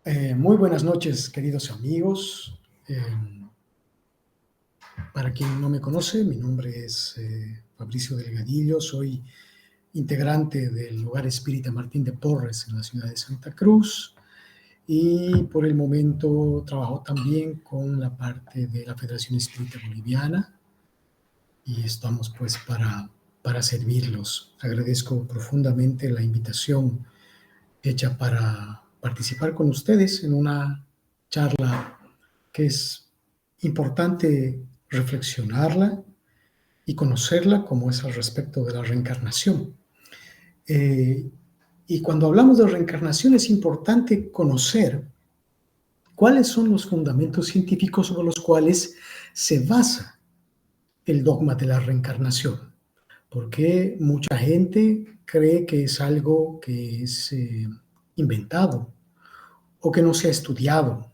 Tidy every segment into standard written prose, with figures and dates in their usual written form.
Muy buenas noches, queridos amigos. Para quien no me conoce, mi nombre es Fabricio Delgadillo, soy integrante del Hogar Espírita Martín de Porres en la ciudad de Santa Cruz y por el momento trabajo también con la parte de la Federación Espírita Boliviana y estamos pues para servirlos. Agradezco profundamente la invitación hecha para participar con ustedes en una charla que es importante reflexionarla y conocerla como es al respecto de la reencarnación. Y cuando hablamos de reencarnación es importante conocer cuáles son los fundamentos científicos sobre los cuales se basa el dogma de la reencarnación, porque mucha gente cree que es algo que es inventado o que no se ha estudiado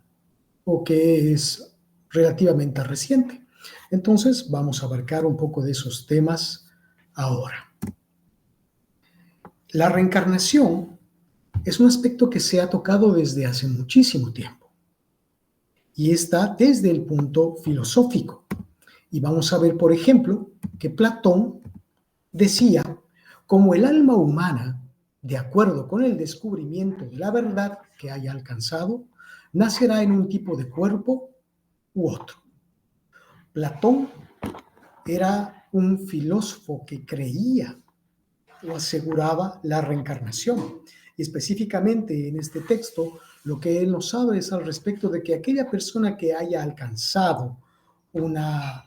o que es relativamente reciente. Entonces, vamos a abarcar un poco de esos temas ahora. La reencarnación es un aspecto que se ha tocado desde hace muchísimo tiempo y está desde el punto filosófico. Y vamos a ver, por ejemplo, que Platón decía, como el alma humana, de acuerdo con el descubrimiento de la verdad que haya alcanzado, nacerá en un tipo de cuerpo u otro. Platón era un filósofo que creía o aseguraba la reencarnación. Y específicamente en este texto, lo que él nos habla es al respecto de que aquella persona que haya alcanzado una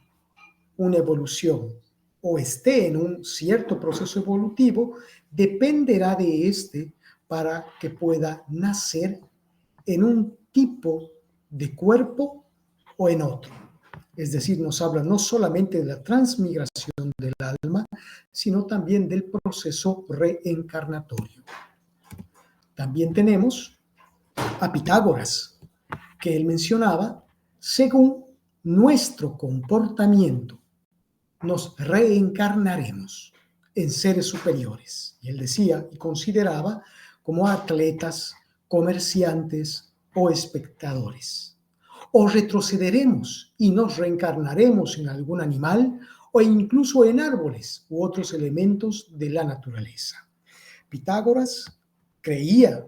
evolución o esté en un cierto proceso evolutivo, dependerá de este para que pueda nacer en un tipo de cuerpo o en otro. Es decir, nos habla no solamente de la transmigración del alma, sino también del proceso reencarnatorio. También tenemos a Pitágoras, que él mencionaba, según nuestro comportamiento, nos reencarnaremos en seres superiores. Y él decía y consideraba como atletas, comerciantes o espectadores. O retrocederemos y nos reencarnaremos en algún animal o incluso en árboles u otros elementos de la naturaleza. Pitágoras creía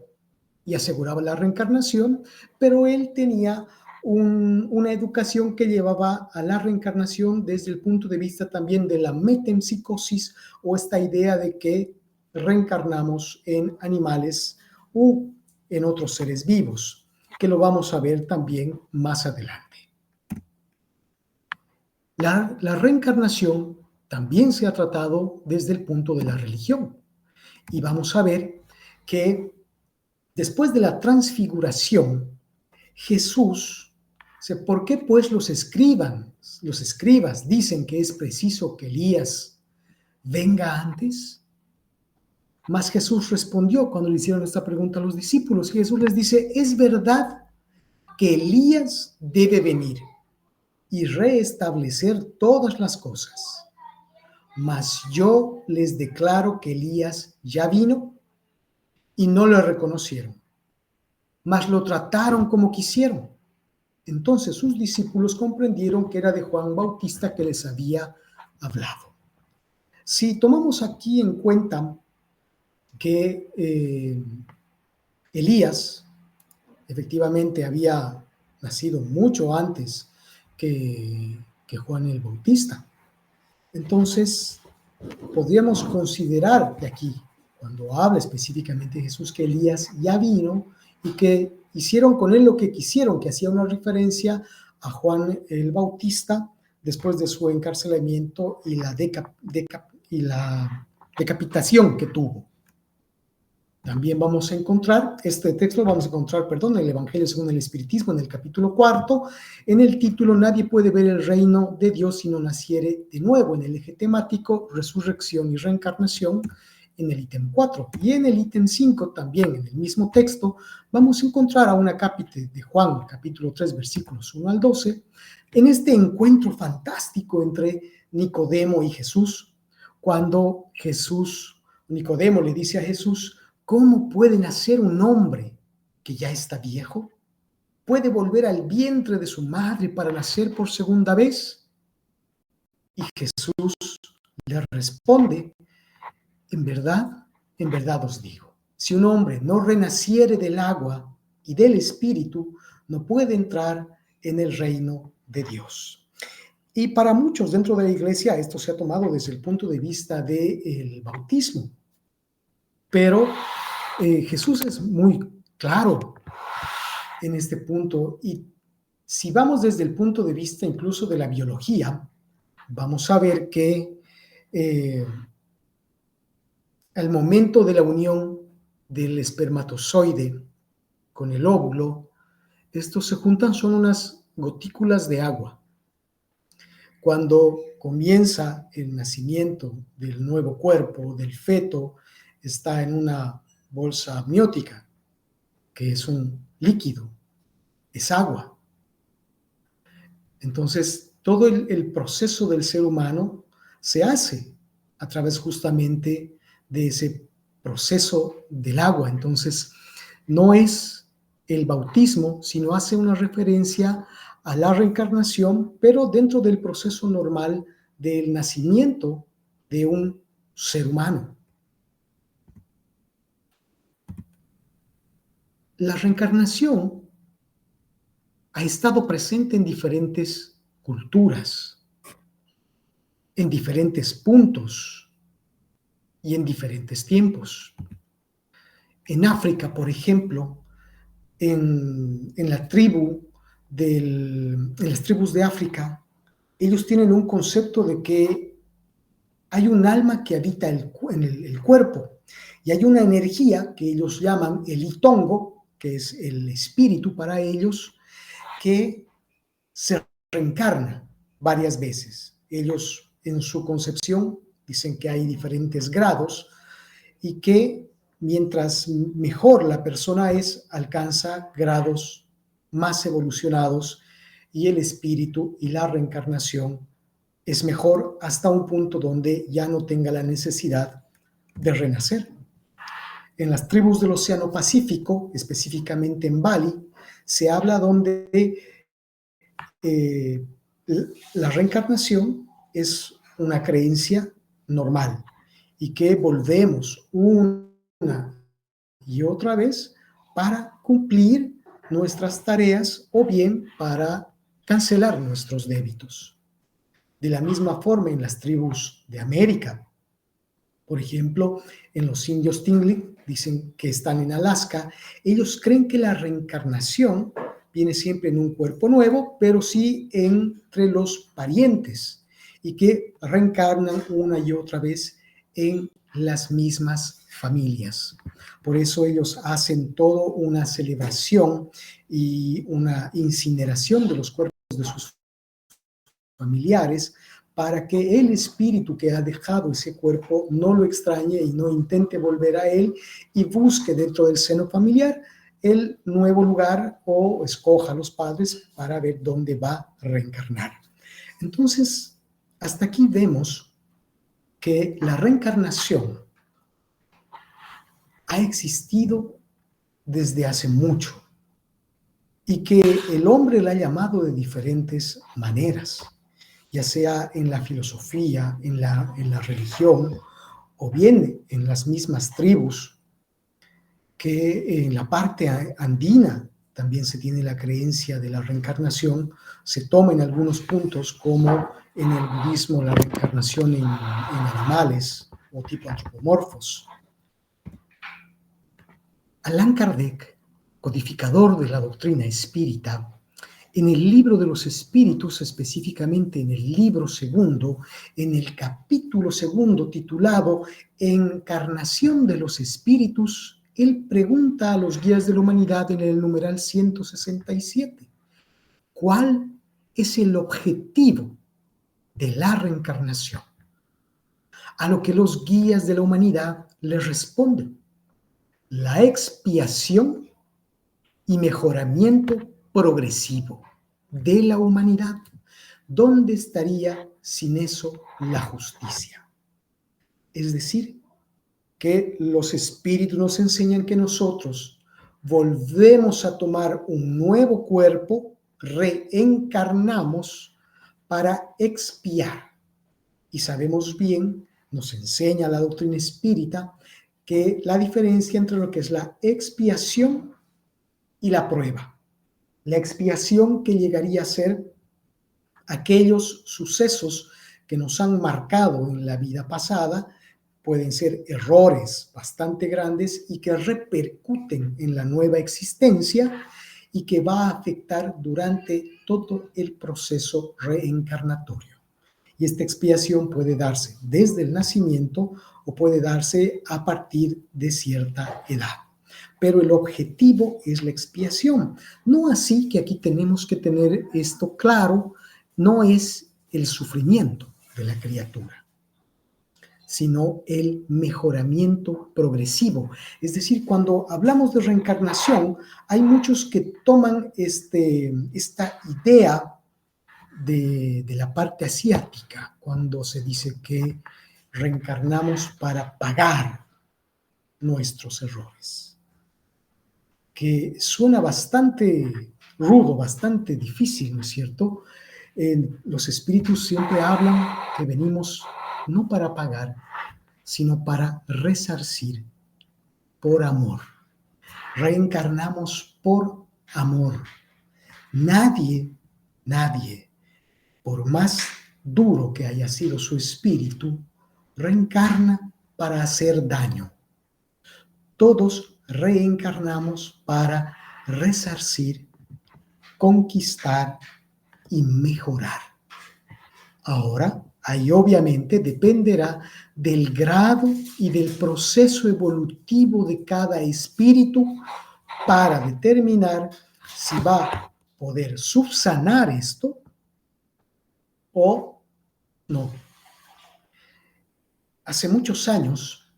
y aseguraba la reencarnación, pero él tenía una educación que llevaba a la reencarnación desde el punto de vista también de la metempsicosis o esta idea de que reencarnamos en animales u en otros seres vivos, que lo vamos a ver también más adelante. La reencarnación también se ha tratado desde el punto de la religión y vamos a ver que después de la transfiguración, Jesús, ¿por qué pues los escribas dicen que es preciso que Elías venga antes? Mas Jesús respondió cuando le hicieron esta pregunta a los discípulos. Jesús les dice, es verdad que Elías debe venir y restablecer todas las cosas. Mas yo les declaro que Elías ya vino y no lo reconocieron, mas lo trataron como quisieron. Entonces sus discípulos comprendieron que era de Juan Bautista que les había hablado. Si tomamos aquí en cuenta que Elías efectivamente había nacido mucho antes que Juan el Bautista, entonces podríamos considerar de aquí, cuando habla específicamente Jesús, que Elías ya vino y que hicieron con él lo que quisieron, que hacía una referencia a Juan el Bautista después de su encarcelamiento y la decapitación que tuvo. También vamos a encontrar, el Evangelio según el Espiritismo en el capítulo 4, en el título Nadie puede ver el reino de Dios si no naciere de nuevo, en el eje temático Resurrección y Reencarnación, en el ítem 4. Y en el ítem 5, también en el mismo texto, vamos a encontrar a una cápite de Juan, capítulo 3, versículos 1 al 12, en este encuentro fantástico entre Nicodemo y Jesús, cuando Nicodemo le dice a Jesús, ¿cómo puede nacer un hombre que ya está viejo? ¿Puede volver al vientre de su madre para nacer por segunda vez? Y Jesús le responde, en verdad os digo, si un hombre no renaciere del agua y del Espíritu, no puede entrar en el reino de Dios. Y para muchos dentro de la iglesia esto se ha tomado desde el punto de vista del bautismo. Pero Jesús es muy claro en este punto, y si vamos desde el punto de vista incluso de la biología, vamos a ver que al momento de la unión del espermatozoide con el óvulo, estos se juntan, son unas gotículas de agua. Cuando comienza el nacimiento del nuevo cuerpo, del feto, está en una bolsa amniótica, que es un líquido, es agua. Entonces, todo el proceso del ser humano se hace a través justamente de ese proceso del agua. Entonces, no es el bautismo, sino hace una referencia a la reencarnación, pero dentro del proceso normal del nacimiento de un ser humano. La reencarnación ha estado presente en diferentes culturas, en diferentes puntos y en diferentes tiempos. En África, por ejemplo, en las tribus de África, ellos tienen un concepto de que hay un alma que habita en el cuerpo y hay una energía que ellos llaman el itongo, que es el espíritu para ellos, que se reencarna varias veces. Ellos en su concepción dicen que hay diferentes grados y que mientras mejor la persona es, alcanza grados más evolucionados y el espíritu y la reencarnación es mejor hasta un punto donde ya no tenga la necesidad de renacer. En las tribus del Océano Pacífico, específicamente en Bali, se habla donde la reencarnación es una creencia normal y que volvemos una y otra vez para cumplir nuestras tareas o bien para cancelar nuestros débitos. De la misma forma en las tribus de América, por ejemplo, en los indios Tlingit, dicen que están en Alaska, ellos creen que la reencarnación viene siempre en un cuerpo nuevo, pero sí entre los parientes, y que reencarnan una y otra vez en las mismas familias. Por eso ellos hacen toda una celebración y una incineración de los cuerpos de sus familiares para que el espíritu que ha dejado ese cuerpo no lo extrañe y no intente volver a él y busque dentro del seno familiar el nuevo lugar o escoja a los padres para ver dónde va a reencarnar. Entonces, hasta aquí vemos que la reencarnación ha existido desde hace mucho y que el hombre la ha llamado de diferentes maneras, ya sea en la filosofía, en la religión, o bien en las mismas tribus, que en la parte andina también se tiene la creencia de la reencarnación, se toma en algunos puntos, como en el budismo la reencarnación en animales o tipo antropomorfos. Allan Kardec, codificador de la doctrina espírita, en el libro de los espíritus, específicamente en el libro segundo, en el capítulo segundo titulado Encarnación de los espíritus, él pregunta a los guías de la humanidad en el numeral 167, ¿cuál es el objetivo de la reencarnación? A lo que los guías de la humanidad les responden, la expiación y mejoramiento progresivo de la humanidad. ¿Dónde estaría sin eso la justicia? Es decir, que los espíritus nos enseñan que nosotros, volvemos a tomar un nuevo cuerpo, reencarnamos para expiar. Y sabemos bien, nos enseña la doctrina espírita, que la diferencia entre lo que es la expiación y la prueba. La expiación, que llegaría a ser aquellos sucesos que nos han marcado en la vida pasada, pueden ser errores bastante grandes y que repercuten en la nueva existencia y que va a afectar durante todo el proceso reencarnatorio. Y esta expiación puede darse desde el nacimiento o puede darse a partir de cierta edad. Pero el objetivo es la expiación. No así que aquí tenemos que tener esto claro, no es el sufrimiento de la criatura, sino el mejoramiento progresivo. Es decir, cuando hablamos de reencarnación, hay muchos que toman esta idea de la parte asiática, cuando se dice que reencarnamos para pagar nuestros errores, que suena bastante rudo, bastante difícil, ¿no es cierto? Los espíritus siempre hablan que venimos no para pagar, sino para resarcir por amor. Reencarnamos por amor. Nadie, por más duro que haya sido su espíritu, reencarna para hacer daño. Todos reencarnamos para resarcir, conquistar y mejorar. Ahora, ahí obviamente dependerá del grado y del proceso evolutivo de cada espíritu para determinar si va a poder subsanar esto o no. Hace muchos años,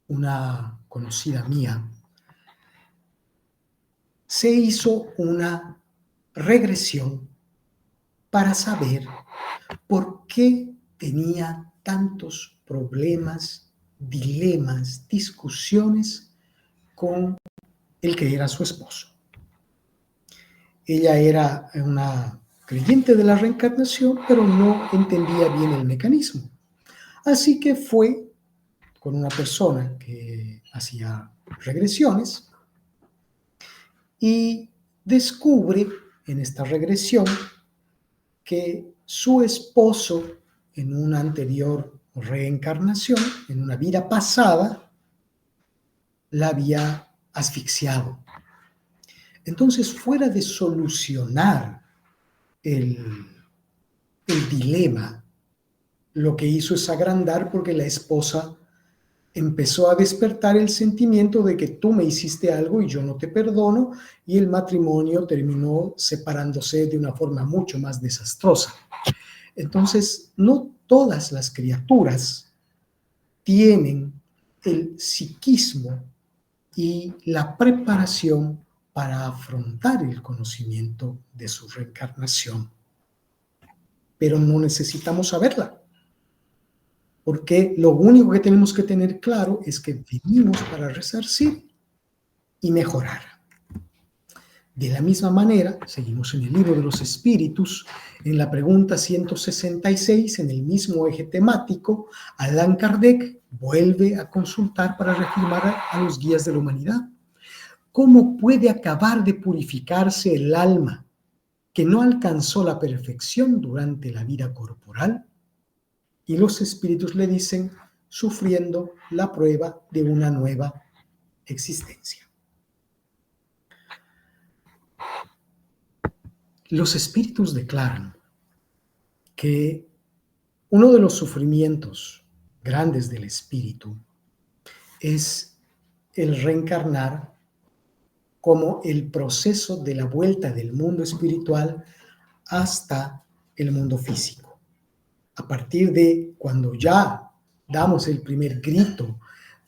una conocida mía se hizo una regresión para saber por qué tenía tantos problemas, dilemas, discusiones con el que era su esposo. Ella era una creyente de la reencarnación, pero no entendía bien el mecanismo. Así que fue con una persona que hacía regresiones y descubre en esta regresión que su esposo, en una anterior reencarnación, en una vida pasada, la había asfixiado. Entonces, fuera de solucionar el dilema, lo que hizo es agrandar, porque la esposa empezó a despertar el sentimiento de que tú me hiciste algo y yo no te perdono, y el matrimonio terminó separándose de una forma mucho más desastrosa. Entonces, no todas las criaturas tienen el psiquismo y la preparación para afrontar el conocimiento de su reencarnación. Pero no necesitamos saberla, porque lo único que tenemos que tener claro es que venimos para resarcir y mejorar. De la misma manera, seguimos en el libro de los espíritus, en la pregunta 166, en el mismo eje temático, Allan Kardec vuelve a consultar para reafirmar a los guías de la humanidad. ¿Cómo puede acabar de purificarse el alma que no alcanzó la perfección durante la vida corporal? Y los espíritus le dicen, sufriendo la prueba de una nueva existencia. Los espíritus declaran que uno de los sufrimientos grandes del espíritu es el reencarnar como el proceso de la vuelta del mundo espiritual hasta el mundo físico. A partir de cuando ya damos el primer grito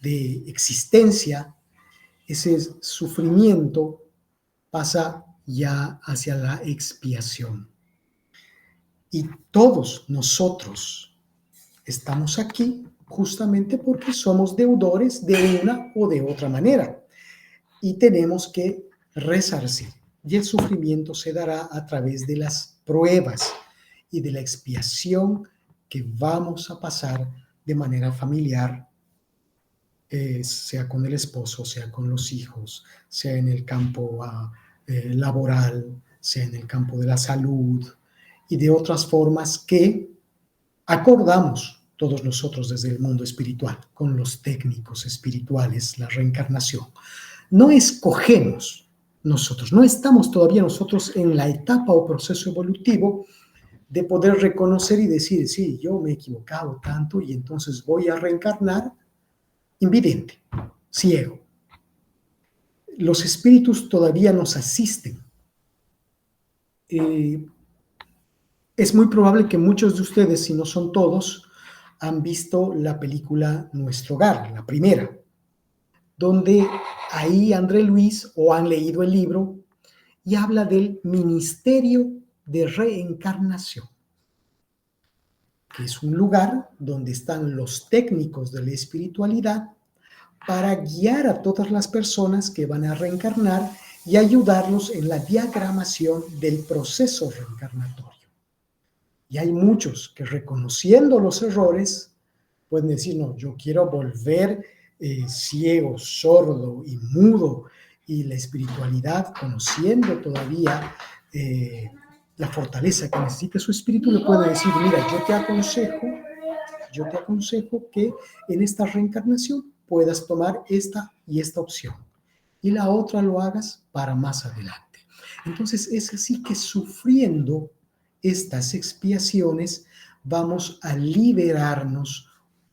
de existencia, ese sufrimiento pasa ya hacia la expiación. Y todos nosotros estamos aquí justamente porque somos deudores de una o de otra manera. y tenemos que resarcir. Y el sufrimiento se dará a través de las pruebas y de la expiación que vamos a pasar de manera familiar, sea con el esposo, sea con los hijos, sea en el campo laboral, sea en el campo de la salud y de otras formas que acordamos todos nosotros desde el mundo espiritual, con los técnicos espirituales, la reencarnación. No escogemos nosotros, no estamos todavía nosotros en la etapa o proceso evolutivo de poder reconocer y decir, sí, yo me he equivocado tanto y entonces voy a reencarnar invidente, ciego. Los espíritus todavía nos asisten. Es muy probable que muchos de ustedes, si no son todos, han visto la película Nuestro Hogar, la primera, donde ahí André Luis, o han leído el libro, y habla del ministerio de reencarnación, que es un lugar donde están los técnicos de la espiritualidad para guiar a todas las personas que van a reencarnar y ayudarlos en la diagramación del proceso reencarnatorio. Y hay muchos que, reconociendo los errores, pueden decir, no, yo quiero volver ciego, sordo y mudo, y la espiritualidad, conociendo todavía la fortaleza que necesita su espíritu, le puede decir, mira, yo te aconsejo que en esta reencarnación puedas tomar esta y esta opción, y la otra lo hagas para más adelante. Entonces es así que, sufriendo estas expiaciones, vamos a liberarnos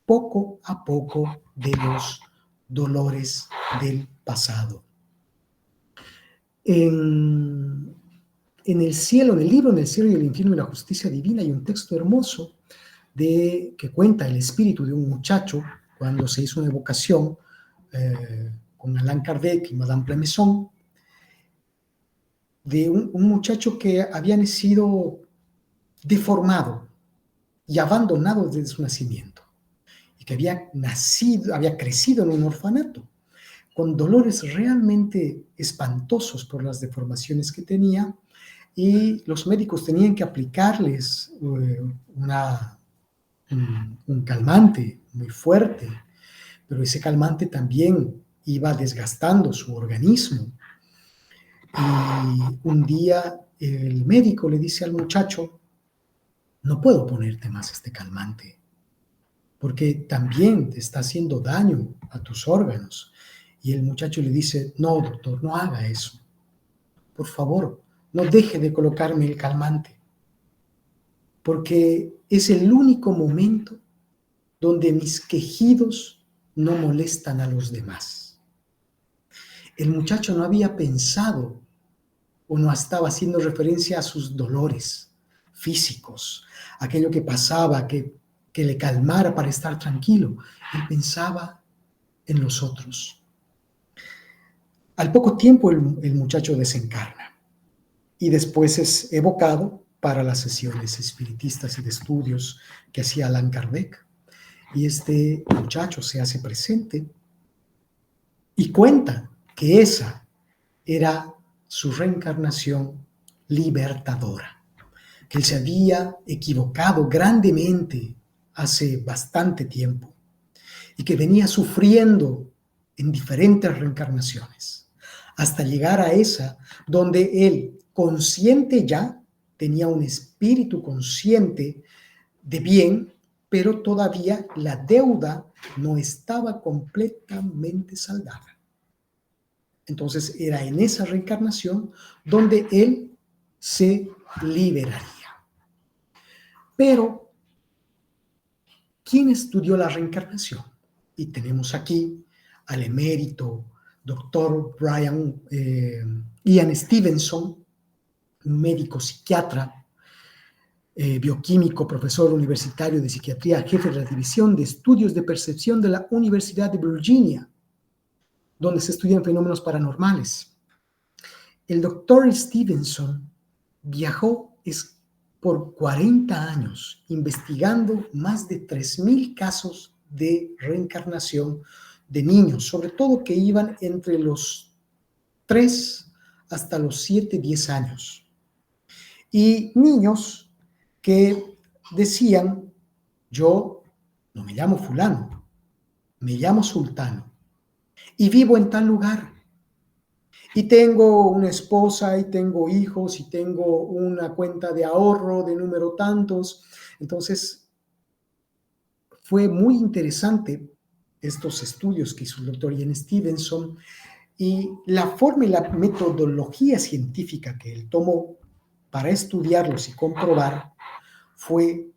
poco a poco de los dolores del pasado. En el cielo, en el libro En el cielo y el infierno y la justicia divina, hay un texto hermoso que cuenta el espíritu de un muchacho cuando se hizo una evocación con Allan Kardec y Madame Plemeson, de un muchacho que había sido deformado y abandonado desde su nacimiento, y que había crecido en un orfanato, con dolores realmente espantosos por las deformaciones que tenía, y los médicos tenían que aplicarles un calmante muy fuerte, pero ese calmante también iba desgastando su organismo. Y un día el médico le dice al muchacho, no puedo ponerte más este calmante, porque también te está haciendo daño a tus órganos. Y el muchacho le dice, no, doctor, no haga eso. Por favor, no deje de colocarme el calmante, porque es el único momento donde mis quejidos no molestan a los demás. El muchacho no había pensado o no estaba haciendo referencia a sus dolores físicos, aquello que pasaba, que le calmara para estar tranquilo. Él pensaba en los otros. Al poco tiempo el muchacho desencarna y después es evocado para las sesiones espiritistas y de estudios que hacía Allan Kardec. Y este muchacho se hace presente y cuenta que esa era su reencarnación libertadora, que él se había equivocado grandemente hace bastante tiempo y que venía sufriendo en diferentes reencarnaciones, hasta llegar a esa donde él, consciente ya, tenía un espíritu consciente de bien, pero todavía la deuda no estaba completamente saldada. Entonces era en esa reencarnación donde él se liberaría. Pero, ¿quién estudió la reencarnación? Y tenemos aquí al emérito doctor Ian Stevenson, un médico psiquiatra, bioquímico, profesor universitario de psiquiatría, jefe de la División de Estudios de Percepción de la Universidad de Virginia, donde se estudian fenómenos paranormales. El doctor Stevenson viajó por 40 años investigando más de 3,000 casos de reencarnación de niños, sobre todo que iban entre los 3 hasta los 7, 10 años. Y niños que decían, yo no me llamo fulano, me llamo sultano y vivo en tal lugar. Y tengo una esposa y tengo hijos y tengo una cuenta de ahorro de número tantos. Entonces, fue muy interesante estos estudios que hizo el doctor Ian Stevenson y la forma y la metodología científica que él tomó para estudiarlos y comprobar fue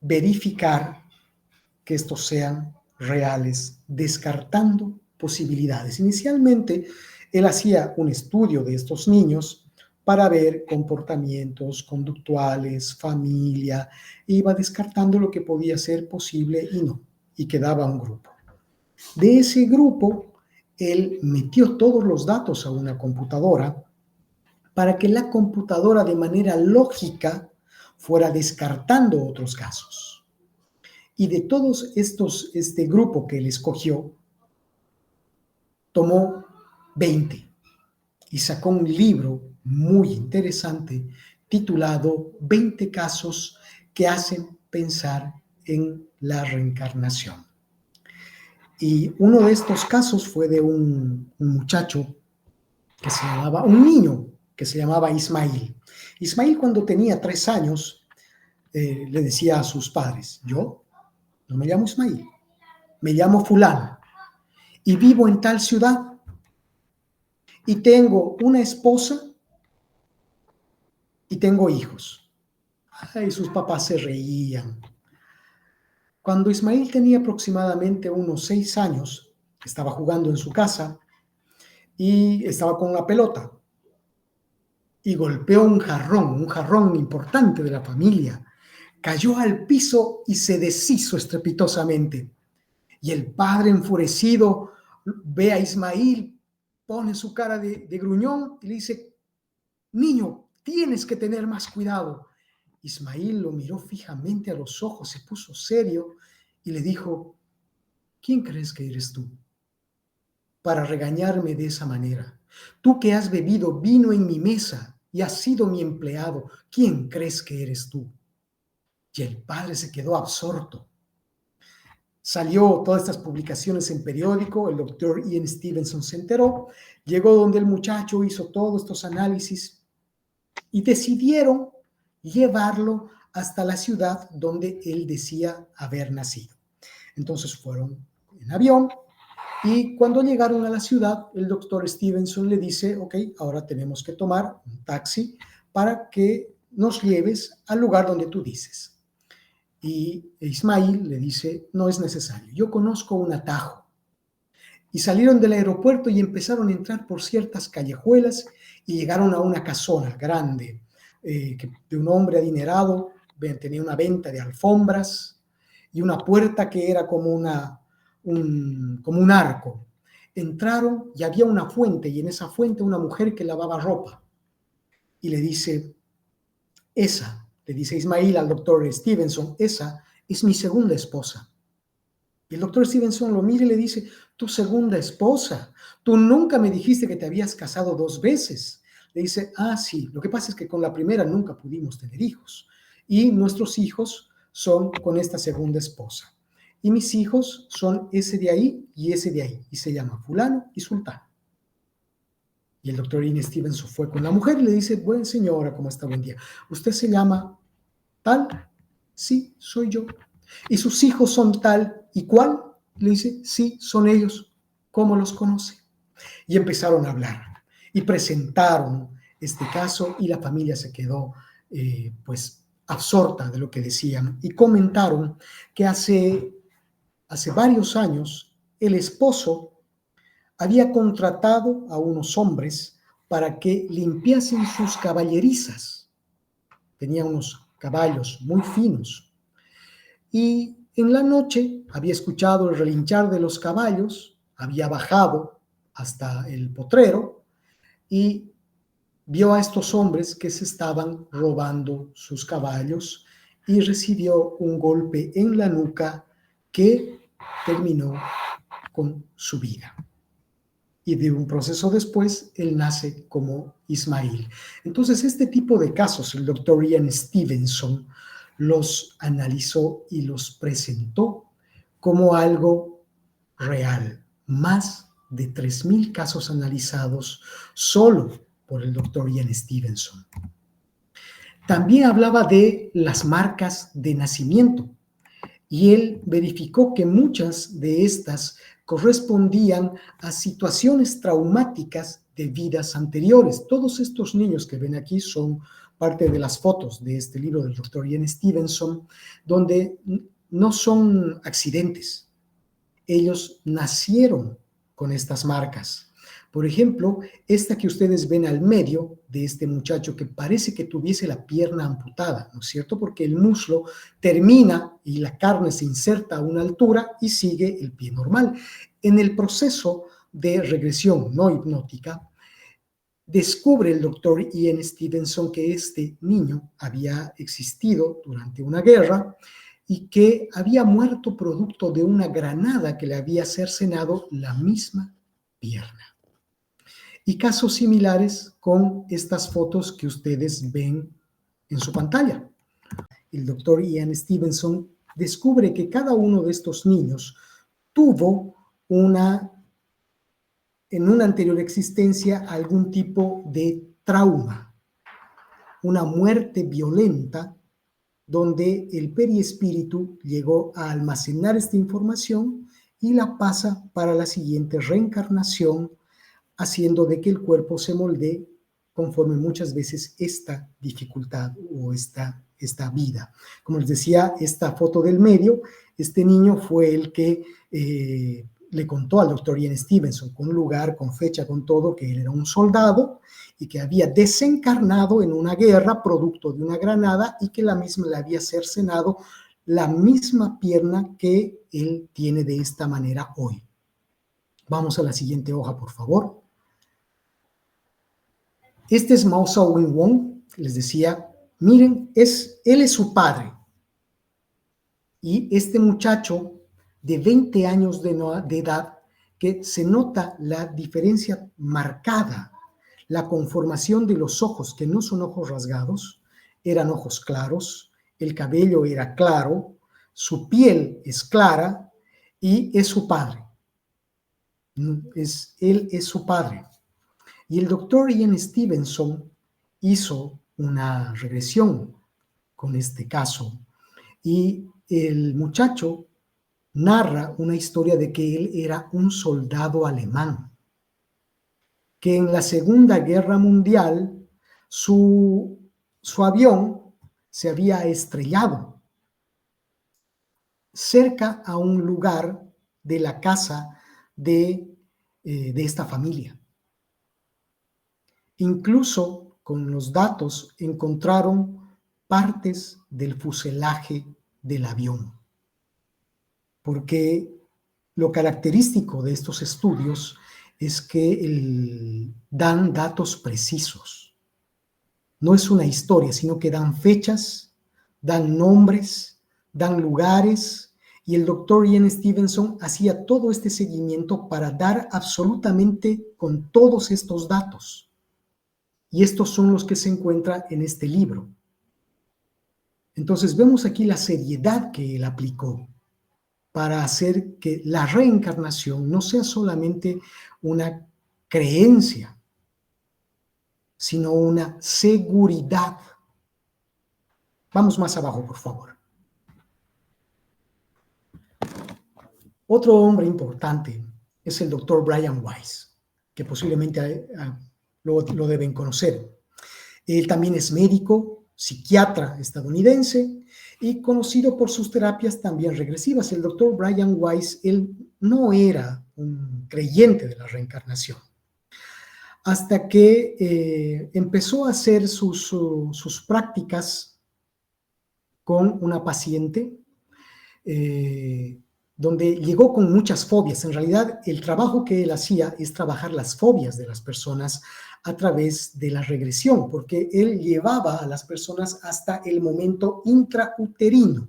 verificar que estos sean reales, descartando posibilidades. Inicialmente, él hacía un estudio de estos niños para ver comportamientos conductuales, familia, e iba descartando lo que podía ser posible y no, y quedaba un grupo. De ese grupo, él metió todos los datos a una computadora para que la computadora de manera lógica fuera descartando otros casos. Y de todos estos, este grupo que él escogió, tomó 20 y sacó un libro muy interesante titulado 20 casos que hacen pensar en la reencarnación. Y uno de estos casos fue de un muchacho que se llamaba, un niño que se llamaba Ismail. Ismail, cuando tenía 3 años, le decía a sus padres, yo no me llamo Ismail, me llamo fulano y vivo en tal ciudad y tengo una esposa y tengo hijos. Y sus papás se reían. Cuando Ismail tenía aproximadamente unos 6 años, estaba jugando en su casa y estaba con una pelota y golpeó un jarrón importante de la familia. Cayó al piso y se deshizo estrepitosamente. Y el padre, enfurecido, ve a Ismail, pone su cara de gruñón y le dice, niño, tienes que tener más cuidado. Ismail lo miró fijamente a los ojos, se puso serio y le dijo, ¿quién crees que eres tú para regañarme de esa manera? Tú que has bebido vino en mi mesa y has sido mi empleado, ¿quién crees que eres tú? Y el padre se quedó absorto. Salió todas estas publicaciones en periódico, el doctor Ian Stevenson se enteró, llegó donde el muchacho hizo todos estos análisis y decidieron llevarlo hasta la ciudad donde él decía haber nacido. Entonces fueron en avión y cuando llegaron a la ciudad, el doctor Stevenson le dice, ok, ahora tenemos que tomar un taxi para que nos lleves al lugar donde tú dices. Y Ismail le dice, no es necesario, yo conozco un atajo. Y salieron del aeropuerto y empezaron a entrar por ciertas callejuelas y llegaron a una casona grande de un hombre adinerado, tenía una venta de alfombras y una puerta que era como un arco. Entraron y había una fuente y en esa fuente una mujer que lavaba ropa. Y le dice, le dice Ismail al doctor Stevenson, esa es mi segunda esposa. Y el doctor Stevenson lo mira y le dice, tu segunda esposa, tú nunca me dijiste que te habías casado 2 veces. Le dice, sí, lo que pasa es que con la primera nunca pudimos tener hijos. Y nuestros hijos son con esta segunda esposa. Y mis hijos son ese de ahí y ese de ahí. Y se llama fulano y sultano. Y el doctor Ian Stevenson fue con la mujer y le dice, buen señora, ¿cómo está? Buen día. ¿Usted se llama tal? Sí, soy yo. ¿Y sus hijos son tal y cual? Le dice, sí, son ellos. ¿Cómo los conoce? Y empezaron a hablar y presentaron este caso y la familia se quedó pues absorta de lo que decían y comentaron que hace varios años el esposo había contratado a unos hombres para que limpiasen sus caballerizas. Tenía unos caballos muy finos. Y en la noche había escuchado el relinchar de los caballos, había bajado hasta el potrero y vio a estos hombres que se estaban robando sus caballos y recibió un golpe en la nuca que terminó con su vida. y de un proceso después, él nace como Ismail. Entonces, este tipo de casos, el doctor Ian Stevenson los analizó y los presentó como algo real. Más de 3,000 casos analizados solo por el doctor Ian Stevenson. También hablaba de las marcas de nacimiento y él verificó que muchas de estas correspondían a situaciones traumáticas de vidas anteriores. Todos estos niños que ven aquí son parte de las fotos de este libro del doctor Ian Stevenson, donde no son accidentes. Ellos nacieron con estas marcas. Por ejemplo, esta que ustedes ven al medio de este muchacho que parece que tuviese la pierna amputada, ¿no es cierto? Porque el muslo termina y la carne se inserta a una altura y sigue el pie normal. En el proceso de regresión no hipnótica, descubre el doctor Ian Stevenson que este niño había existido durante una guerra y que había muerto producto de una granada que le había cercenado la misma pierna. Y casos similares con estas fotos que ustedes ven en su pantalla. El doctor Ian Stevenson descubre que cada uno de estos niños tuvo en una anterior existencia algún tipo de trauma, una muerte violenta donde el periespíritu llegó a almacenar esta información y la pasa para la siguiente reencarnación, haciendo de que el cuerpo se moldee conforme muchas veces esta dificultad o esta vida. Como les decía, esta foto del medio, este niño fue el que le contó al doctor Ian Stevenson, con lugar, con fecha, con todo, que él era un soldado y que había desencarnado en una guerra producto de una granada y que la misma le había cercenado la misma pierna que él tiene de esta manera hoy. Vamos a la siguiente hoja, por favor. Este es Mao Wing Wong, les decía, miren, él es su padre. Y este muchacho de 20 años de edad, que se nota la diferencia marcada, la conformación de los ojos, que no son ojos rasgados, eran ojos claros, el cabello era claro, su piel es clara y es su padre. Él es su padre. Y el doctor Ian Stevenson hizo una regresión con este caso y el muchacho narra una historia de que él era un soldado alemán, que en la Segunda Guerra Mundial su avión se había estrellado cerca a un lugar de la casa de esta familia. Incluso con los datos encontraron partes del fuselaje del avión, porque lo característico de estos estudios es que dan datos precisos. No es una historia, sino que dan fechas, dan nombres, dan lugares, y el doctor Ian Stevenson hacía todo este seguimiento para dar absolutamente con todos estos datos. Y estos son los que se encuentran en este libro. Entonces vemos aquí la seriedad que él aplicó para hacer que la reencarnación no sea solamente una creencia, sino una seguridad. Vamos más abajo, por favor. Otro hombre importante es el doctor Brian Weiss, que posiblemente lo deben conocer. Él también es médico, psiquiatra estadounidense y conocido por sus terapias también regresivas. El doctor Brian Weiss, él no era un creyente de la reencarnación, hasta que empezó a hacer sus prácticas con una paciente donde llegó con muchas fobias. En realidad, el trabajo que él hacía es trabajar las fobias de las personas a través de la regresión, porque él llevaba a las personas hasta el momento intrauterino.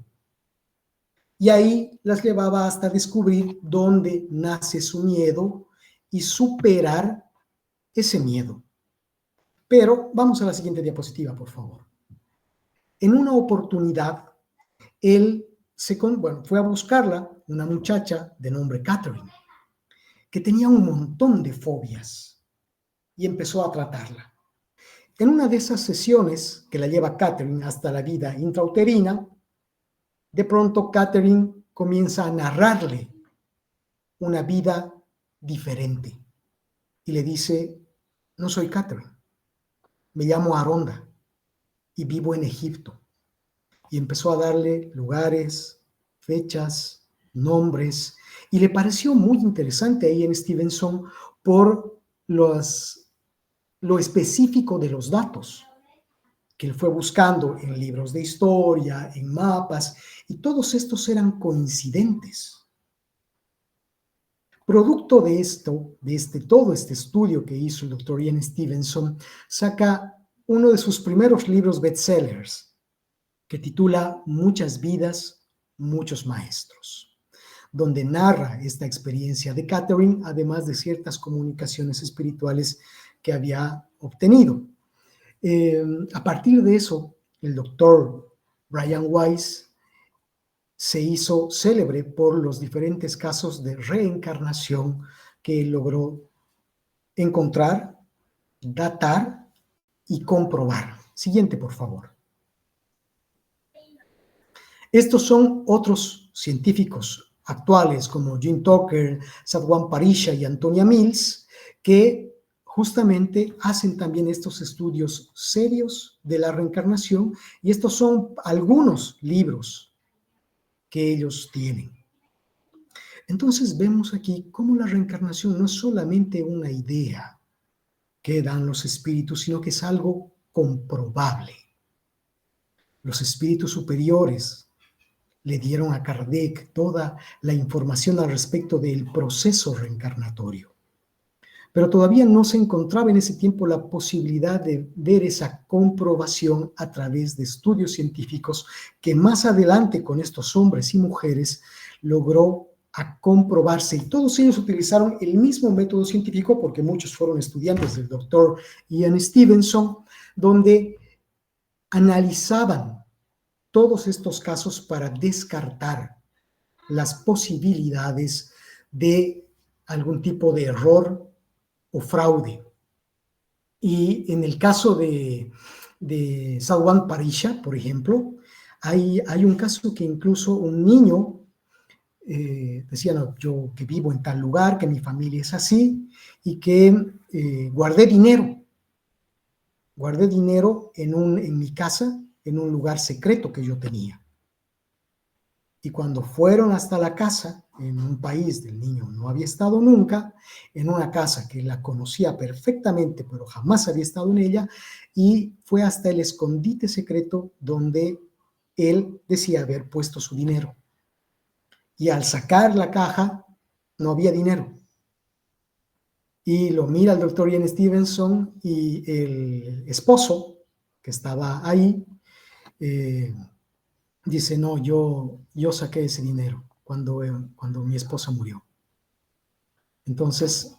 Y ahí las llevaba hasta descubrir dónde nace su miedo y superar ese miedo. Pero vamos a la siguiente diapositiva, por favor. En una oportunidad, él fue a buscarla, una muchacha de nombre Catherine, que tenía un montón de fobias, y empezó a tratarla. En una de esas sesiones que la lleva Catherine hasta la vida intrauterina, de pronto Catherine comienza a narrarle una vida diferente y le dice: no soy Catherine, me llamo Aronda y vivo en Egipto. Y empezó a darle lugares, fechas, nombres, y le pareció muy interesante ahí en Stevenson por lo específico de los datos que él fue buscando en libros de historia, en mapas, y todos estos eran coincidentes. Producto de esto, todo este estudio que hizo el doctor Ian Stevenson, saca uno de sus primeros libros bestsellers, que titula Muchas vidas, muchos maestros, donde narra esta experiencia de Catherine, además de ciertas comunicaciones espirituales que había obtenido. A partir de eso, el doctor Brian Weiss se hizo célebre por los diferentes casos de reencarnación que logró encontrar, datar y comprobar. Siguiente, por favor. Estos son otros científicos actuales como Jim Tucker, Sadhguru Parisha y Antonia Mills, que justamente hacen también estos estudios serios de la reencarnación, y estos son algunos libros que ellos tienen. Entonces vemos aquí cómo la reencarnación no es solamente una idea que dan los espíritus, sino que es algo comprobable. Los espíritus superiores le dieron a Kardec toda la información al respecto del proceso reencarnatorio. Pero todavía no se encontraba en ese tiempo la posibilidad de ver esa comprobación a través de estudios científicos que más adelante con estos hombres y mujeres logró a comprobarse. Y todos ellos utilizaron el mismo método científico, porque muchos fueron estudiantes del doctor Ian Stevenson, donde analizaban todos estos casos para descartar las posibilidades de algún tipo de error o fraude. Y en el caso de Sadhguru Parisha, por ejemplo, hay un caso que incluso un niño decía: no, yo que vivo en tal lugar, que mi familia es así, y que guardé dinero en mi casa, en un lugar secreto que yo tenía. Y cuando fueron hasta la casa, en un país del niño no había estado nunca, en una casa que la conocía perfectamente, pero jamás había estado en ella, y fue hasta el escondite secreto donde él decía haber puesto su dinero. Y al sacar la caja, no había dinero. Y lo mira el doctor Ian Stevenson, y el esposo que estaba ahí dice: no, yo saqué ese dinero cuando mi esposa murió. Entonces,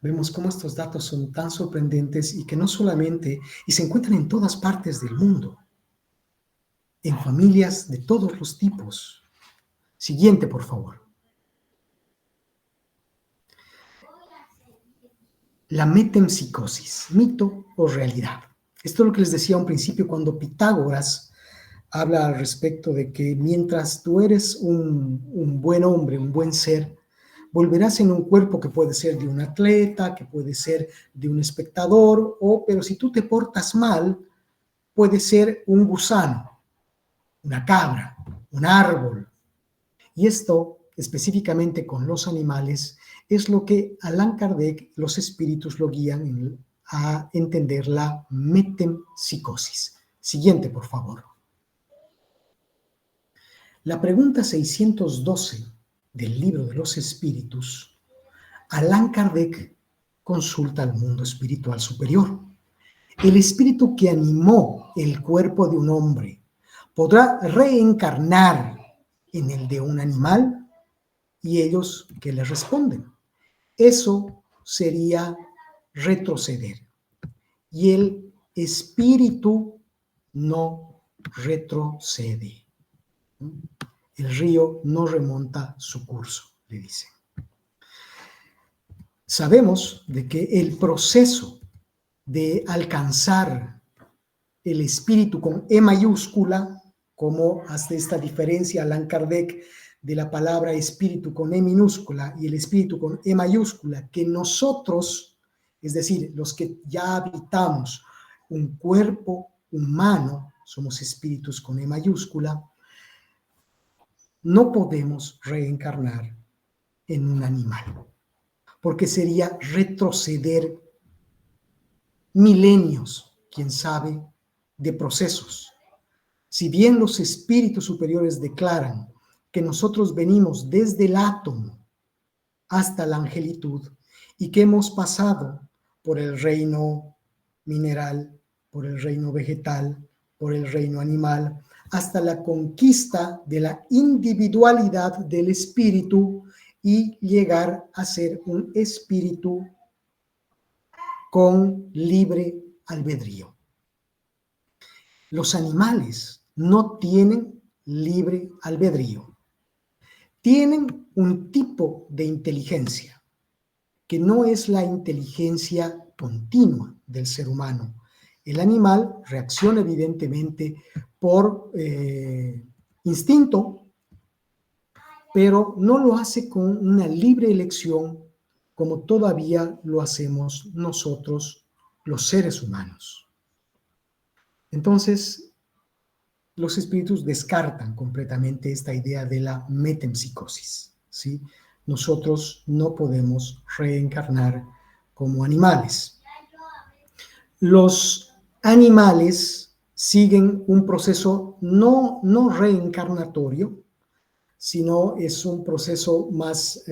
vemos cómo estos datos son tan sorprendentes, y que no solamente, y se encuentran en todas partes del mundo, en familias de todos los tipos. Siguiente, por favor. La metempsicosis, mito o realidad. Esto es lo que les decía a un principio cuando Pitágoras habla al respecto de que mientras tú eres un buen hombre, un buen ser, volverás en un cuerpo que puede ser de un atleta, que puede ser de un espectador, pero si tú te portas mal, puede ser un gusano, una cabra, un árbol. Y esto, específicamente con los animales, es lo que Allan Kardec, los espíritus lo guían a entender la metempsicosis. Siguiente, por favor. La pregunta 612 del Libro de los Espíritus, Allan Kardec consulta al mundo espiritual superior. El espíritu que animó el cuerpo de un hombre podrá reencarnar en el de un animal, y ellos, ¿qué les responden? Eso sería retroceder. Y el espíritu no retrocede. El río no remonta su curso, le dicen. Sabemos de que el proceso de alcanzar el espíritu con E mayúscula, como hace esta diferencia Allan Kardec de la palabra espíritu con E minúscula y el espíritu con E mayúscula, que nosotros, es decir, los que ya habitamos un cuerpo humano, somos espíritus con E mayúscula, no podemos reencarnar en un animal, porque sería retroceder milenios, quién sabe, de procesos. Si bien los espíritus superiores declaran que nosotros venimos desde el átomo hasta la angelitud y que hemos pasado por el reino mineral, por el reino vegetal, por el reino animal, hasta la conquista de la individualidad del espíritu y llegar a ser un espíritu con libre albedrío. Los animales no tienen libre albedrío. Tienen un tipo de inteligencia que no es la inteligencia continua del ser humano. El animal reacciona evidentemente por instinto, pero no lo hace con una libre elección como todavía lo hacemos nosotros, los seres humanos. Entonces, los espíritus descartan completamente esta idea de la metempsicosis, ¿sí? Nosotros no podemos reencarnar como animales. Los animales siguen un proceso no reencarnatorio, sino es un proceso más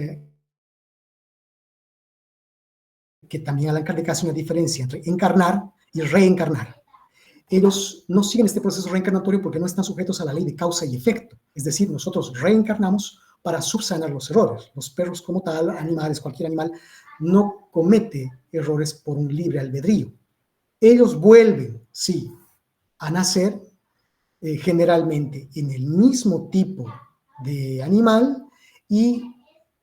que también Allan Kardec hace una diferencia entre encarnar y reencarnar. Ellos no siguen este proceso reencarnatorio porque no están sujetos a la ley de causa y efecto. Es decir, nosotros reencarnamos para subsanar los errores. Los perros como tal, animales, cualquier animal, no comete errores por un libre albedrío. Ellos vuelven, sí, a nacer generalmente en el mismo tipo de animal y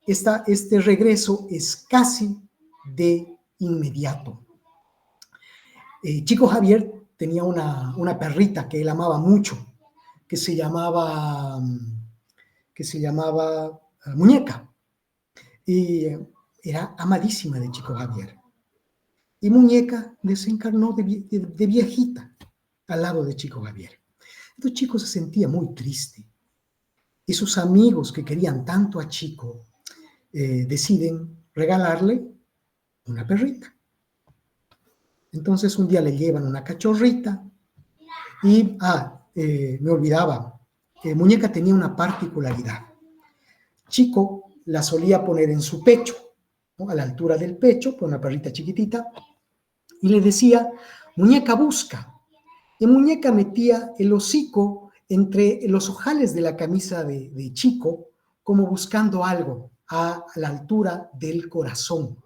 este regreso es casi de inmediato. Chico Javier tenía una perrita que él amaba mucho, que se llamaba Muñeca, y era amadísima de Chico Javier. Y Muñeca desencarnó de viejita al lado de Chico Javier. Entonces Chico se sentía muy triste. Y sus amigos que querían tanto a Chico deciden regalarle una perrita. Entonces un día le llevan una cachorrita y, me olvidaba, Muñeca tenía una particularidad. Chico la solía poner en su pecho, ¿no? A la altura del pecho, por una perrita chiquitita, y le decía, Muñeca busca. Y Muñeca metía el hocico entre los ojales de la camisa de Chico, como buscando algo a la altura del corazón.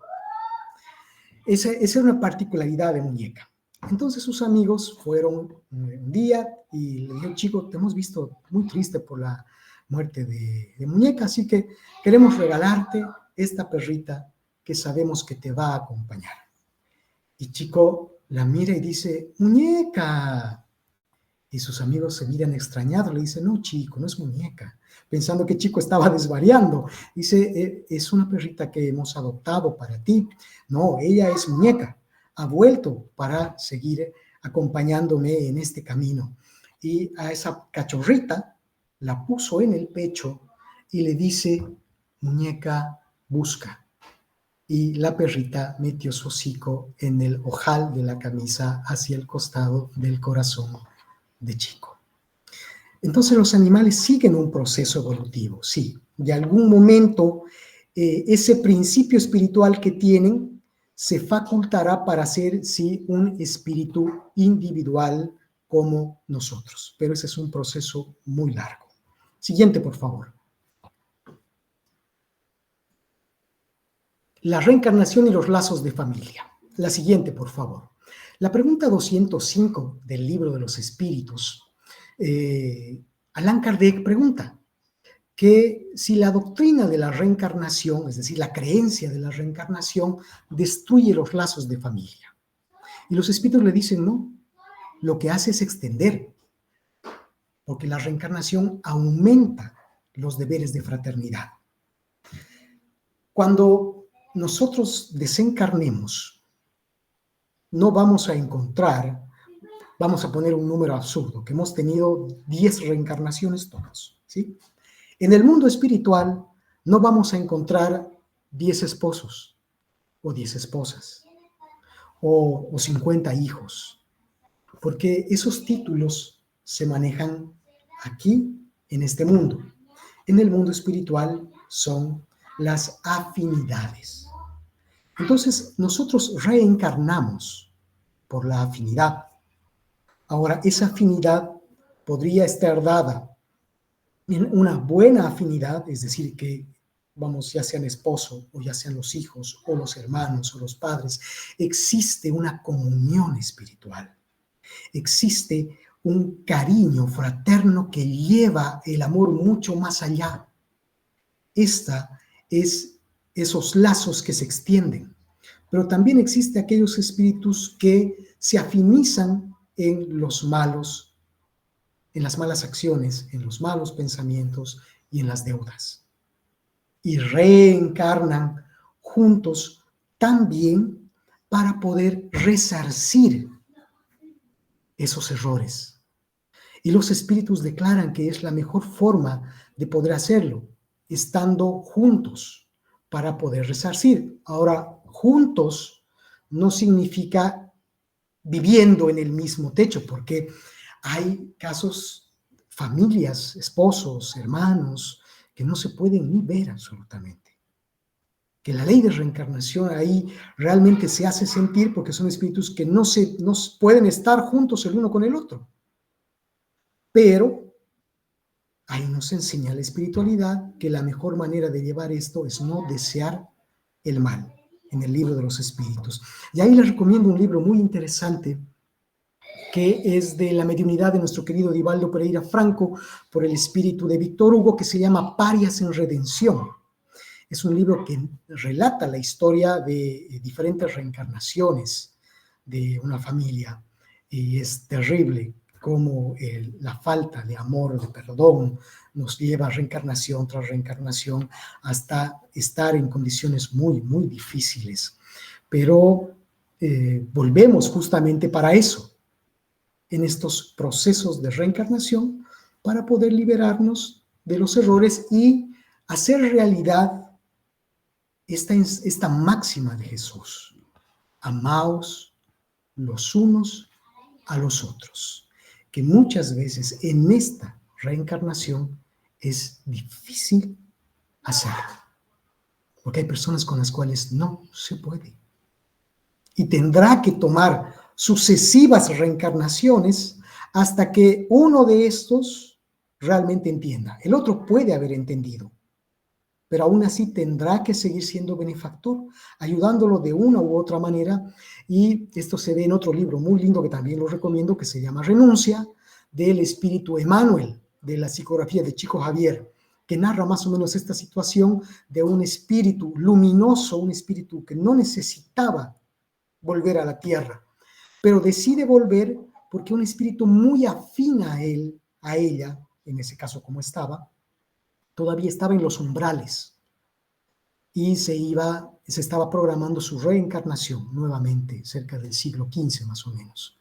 Esa era una particularidad de Muñeca. Entonces sus amigos fueron un día y le dijeron, Chico, te hemos visto muy triste por la muerte de Muñeca, así que queremos regalarte esta perrita que sabemos que te va a acompañar. Y Chico la mira y dice, Muñeca. Y sus amigos se miran extrañados, le dicen, no, Chico, no es Muñeca, pensando que Chico estaba desvariando. Dice, es una perrita que hemos adoptado para ti. No, ella es Muñeca, ha vuelto para seguir acompañándome en este camino. Y a esa cachorrita la puso en el pecho y le dice, Muñeca, busca. Y la perrita metió su hocico en el ojal de la camisa hacia el costado del corazón de Chico. Entonces los animales siguen un proceso evolutivo, sí. De algún momento ese principio espiritual que tienen se facultará para ser, sí, un espíritu individual como nosotros. Pero ese es un proceso muy largo. Siguiente, por favor. La reencarnación y los lazos de familia. La siguiente, por favor. La pregunta 205 del Libro de los Espíritus. Allan Kardec pregunta que si la doctrina de la reencarnación, es decir, la creencia de la reencarnación, destruye los lazos de familia. Y los espíritus le dicen no, lo que hace es extender, porque la reencarnación aumenta los deberes de fraternidad. Cuando nosotros desencarnemos, no vamos a encontrar, vamos a poner un número absurdo, que hemos tenido 10 reencarnaciones todos, ¿sí? En el mundo espiritual no vamos a encontrar 10 esposos o 10 esposas o 50 hijos, porque esos títulos se manejan aquí en este mundo. En el mundo espiritual son las afinidades. Entonces nosotros reencarnamos por la afinidad. Ahora, esa afinidad podría estar dada en una buena afinidad, es decir, que vamos, ya sean esposo o ya sean los hijos o los hermanos o los padres, existe una comunión espiritual, existe un cariño fraterno que lleva el amor mucho más allá. Esta es esos lazos que se extienden, pero también existe aquellos espíritus que se afinizan en los malos, en las malas acciones, en los malos pensamientos y en las deudas. Y reencarnan juntos también para poder resarcir esos errores. Y los espíritus declaran que es la mejor forma de poder hacerlo, estando juntos para poder resarcir. Ahora, juntos no significa viviendo en el mismo techo, porque hay casos, familias, esposos, hermanos, que no se pueden ni ver absolutamente. Que la ley de reencarnación ahí realmente se hace sentir porque son espíritus que no pueden estar juntos el uno con el otro. Pero ahí nos enseña la espiritualidad que la mejor manera de llevar esto es no desear el mal, en el Libro de los Espíritus. Y ahí les recomiendo un libro muy interesante que es de la mediunidad de nuestro querido Divaldo Pereira Franco por el espíritu de Víctor Hugo, que se llama Parias en Redención. Es un libro que relata la historia de diferentes reencarnaciones de una familia, y es terrible cómo la falta de amor, de perdón, nos lleva reencarnación tras reencarnación hasta estar en condiciones muy, muy difíciles. Pero volvemos justamente para eso, en estos procesos de reencarnación, para poder liberarnos de los errores y hacer realidad esta máxima de Jesús: amaos los unos a los otros, que muchas veces en esta reencarnación es difícil hacerlo, porque hay personas con las cuales no se puede. Y tendrá que tomar sucesivas reencarnaciones hasta que uno de estos realmente entienda. El otro puede haber entendido, pero aún así tendrá que seguir siendo benefactor, ayudándolo de una u otra manera. Y esto se ve en otro libro muy lindo que también lo recomiendo, que se llama Renuncia, del espíritu Emmanuel, de la psicografía de Chico Javier, que narra más o menos esta situación de un espíritu luminoso, un espíritu que no necesitaba volver a la tierra, pero decide volver porque un espíritu muy afín a él, a ella, en ese caso como estaba, todavía estaba en los umbrales y se estaba programando su reencarnación nuevamente, cerca del siglo XV más o menos.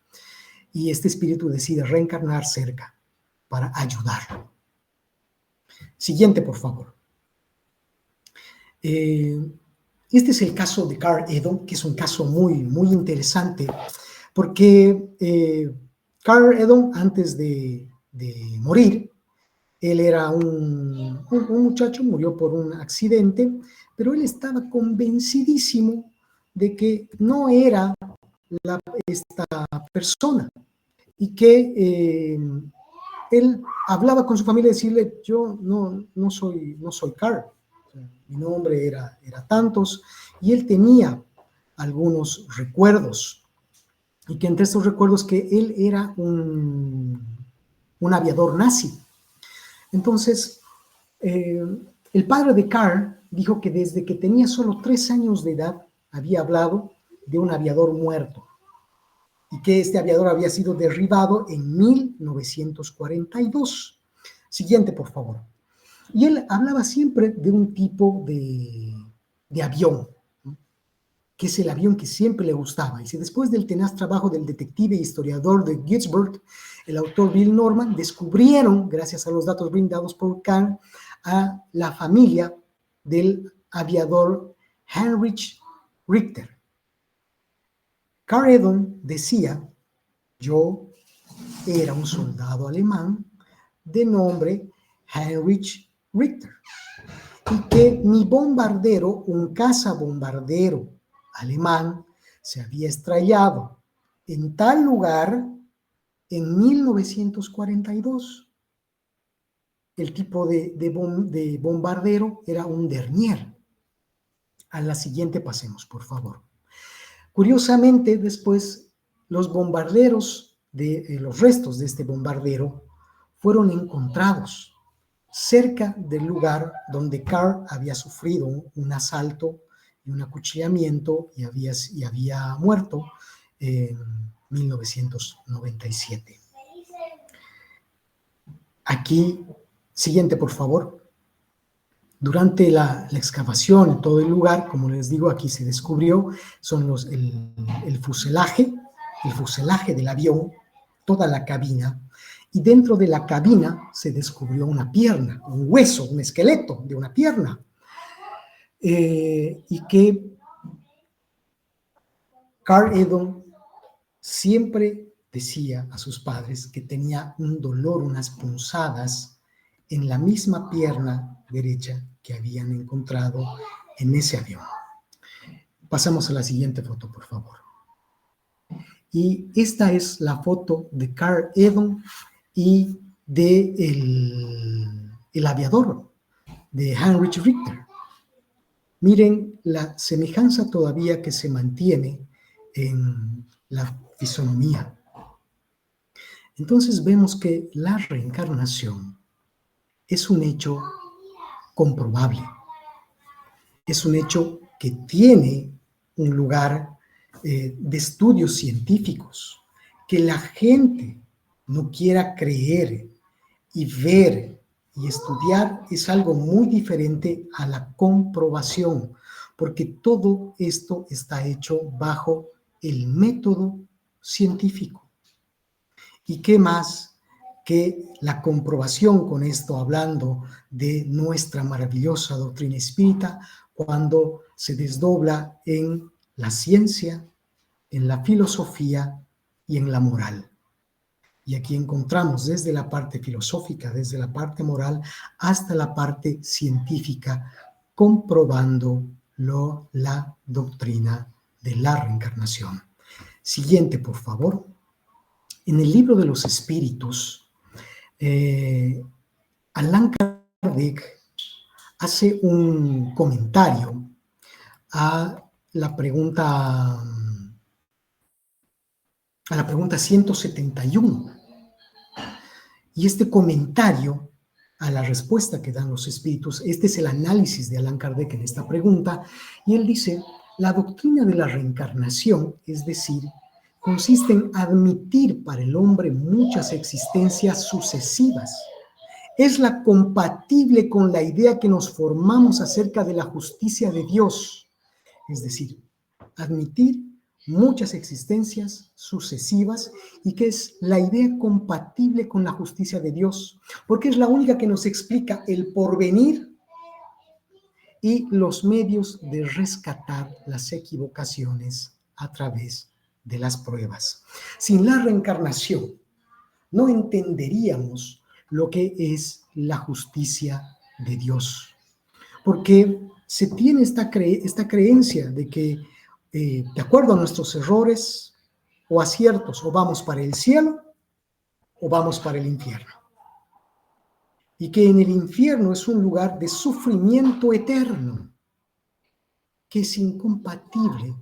Y este espíritu decide reencarnar cerca para ayudarlo. Siguiente, por favor. Este es el caso de Carl Edom, que es un caso muy, muy interesante, porque Carl Edom, antes de morir, él era un muchacho, murió por un accidente, pero él estaba convencidísimo de que no era esta persona y que él hablaba con su familia y decirle: yo no soy Carl, mi nombre era tantos, y él tenía algunos recuerdos, y que entre estos recuerdos que él era un aviador nazi. Entonces, el padre de Carl dijo que desde que tenía solo 3 años de edad había hablado de un aviador muerto y que este aviador había sido derribado en 1942. Siguiente, por favor. Y él hablaba siempre de un tipo de avión, ¿no?, que es el avión que siempre le gustaba. Y si después del tenaz trabajo del detective e historiador de Gettysburg, el autor Bill Norman, descubrieron, gracias a los datos brindados por Carl, a la familia del aviador Heinrich Richter. Carl Edon decía: yo era un soldado alemán de nombre Heinrich Richter, y que mi bombardero, un cazabombardero alemán, se había estrellado en tal lugar en 1942. El tipo de bombardero era un Dernier. A la siguiente pasemos, por favor. Curiosamente, después, los bombarderos, los restos de este bombardero fueron encontrados cerca del lugar donde Carl había sufrido un asalto y un acuchillamiento y había muerto en 1997. Aquí, siguiente, por favor. Durante la excavación en todo el lugar, como les digo, aquí se descubrió, son el fuselaje del avión, toda la cabina, y dentro de la cabina se descubrió una pierna, un hueso, un esqueleto de una pierna, y que Carl Edon siempre decía a sus padres que tenía un dolor, unas punzadas en la misma pierna derecha que habían encontrado en ese avión. Pasamos a la siguiente foto, por favor. Y esta es la foto de Carl Edon y de el aviador, de Heinrich Richter. Miren la semejanza todavía que se mantiene en la fisonomía. Entonces vemos que la reencarnación es un hecho comprobable. Es un hecho que tiene un lugar de estudios científicos. Que la gente no quiera creer y ver y estudiar es algo muy diferente a la comprobación, porque todo esto está hecho bajo el método científico. ¿Y qué más que la comprobación con esto, hablando de nuestra maravillosa doctrina espírita, cuando se desdobla en la ciencia, en la filosofía y en la moral? Y aquí encontramos desde la parte filosófica, desde la parte moral, hasta la parte científica, comprobando la doctrina de la reencarnación. Siguiente, por favor. En el libro de los espíritus, Allan Kardec hace un comentario a la pregunta 171. Y este comentario a la respuesta que dan los espíritus, este es el análisis de Allan Kardec en esta pregunta, y él dice: la doctrina de la reencarnación, es decir, consiste en admitir para el hombre muchas existencias sucesivas. Es la compatible con la idea que nos formamos acerca de la justicia de Dios. Es decir, admitir muchas existencias sucesivas, y que es la idea compatible con la justicia de Dios, porque es la única que nos explica el porvenir y los medios de rescatar las equivocaciones a través de las pruebas. Sin la reencarnación no entenderíamos lo que es la justicia de Dios, porque se tiene esta creencia de que de acuerdo a nuestros errores o aciertos, o vamos para el cielo o vamos para el infierno. y que en el infierno es un lugar de sufrimiento eterno, que es incompatible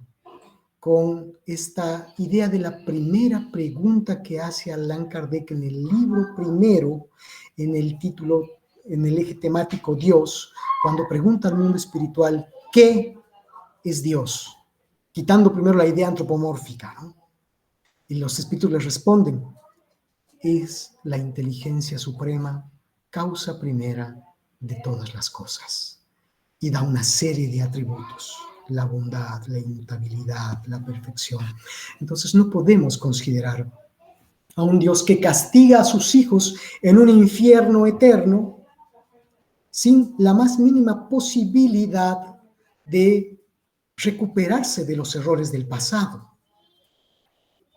con esta idea de la primera pregunta que hace Allan Kardec en el libro primero, en el título, en el eje temático Dios, cuando pregunta al mundo espiritual, ¿qué es Dios? Quitando primero la idea antropomórfica, ¿no? Y los espíritus les responden, es la inteligencia suprema, causa primera de todas las cosas. Y da una serie de atributos, la bondad, la inmutabilidad, la perfección. Entonces no podemos considerar a un Dios que castiga a sus hijos en un infierno eterno sin la más mínima posibilidad de recuperarse de los errores del pasado.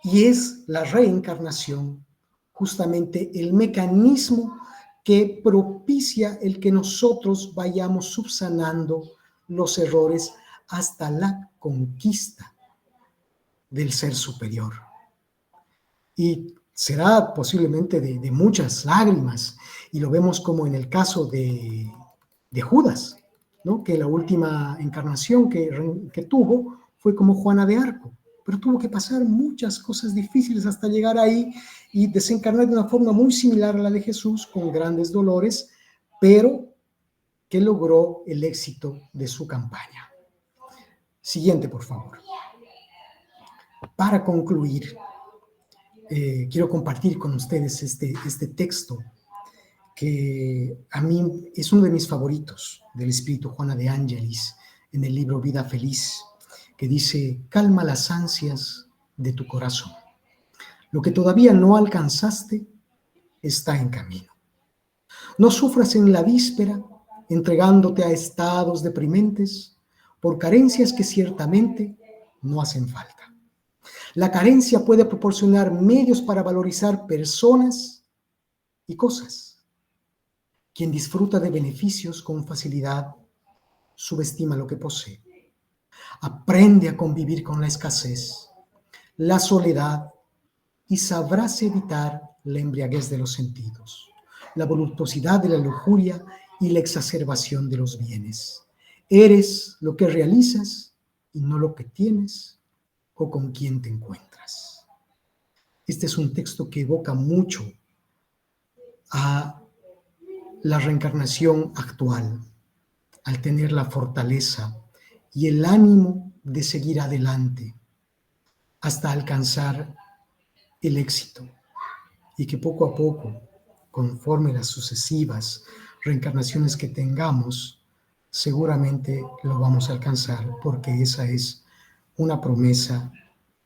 Y es la reencarnación justamente el mecanismo que propicia el que nosotros vayamos subsanando los errores hasta la conquista del ser superior. Y será posiblemente de muchas lágrimas, y lo vemos como en el caso de Judas, ¿no? Que la última encarnación que tuvo fue como Juana de Arco, pero tuvo que pasar muchas cosas difíciles hasta llegar ahí y desencarnar de una forma muy similar a la de Jesús, con grandes dolores, pero que logró el éxito de su campaña. Siguiente, por favor. Para concluir, quiero compartir con ustedes este texto que a mí es uno de mis favoritos, del espíritu Juana de Ángelis, en el libro Vida Feliz, que dice, calma las ansias de tu corazón. Lo que todavía no alcanzaste está en camino. No sufras en la víspera, entregándote a estados deprimentes por carencias que ciertamente no hacen falta. La carencia puede proporcionar medios para valorizar personas y cosas. Quien disfruta de beneficios con facilidad subestima lo que posee. Aprende a convivir con la escasez, la soledad, y sabrás evitar la embriaguez de los sentidos, la voluptuosidad de la lujuria y la exacerbación de los bienes. Eres lo que realizas y no lo que tienes o con quién te encuentras. Este es un texto que evoca mucho a la reencarnación actual, al tener la fortaleza y el ánimo de seguir adelante hasta alcanzar el éxito, y que poco a poco, conforme las sucesivas reencarnaciones que tengamos, seguramente lo vamos a alcanzar, porque esa es una promesa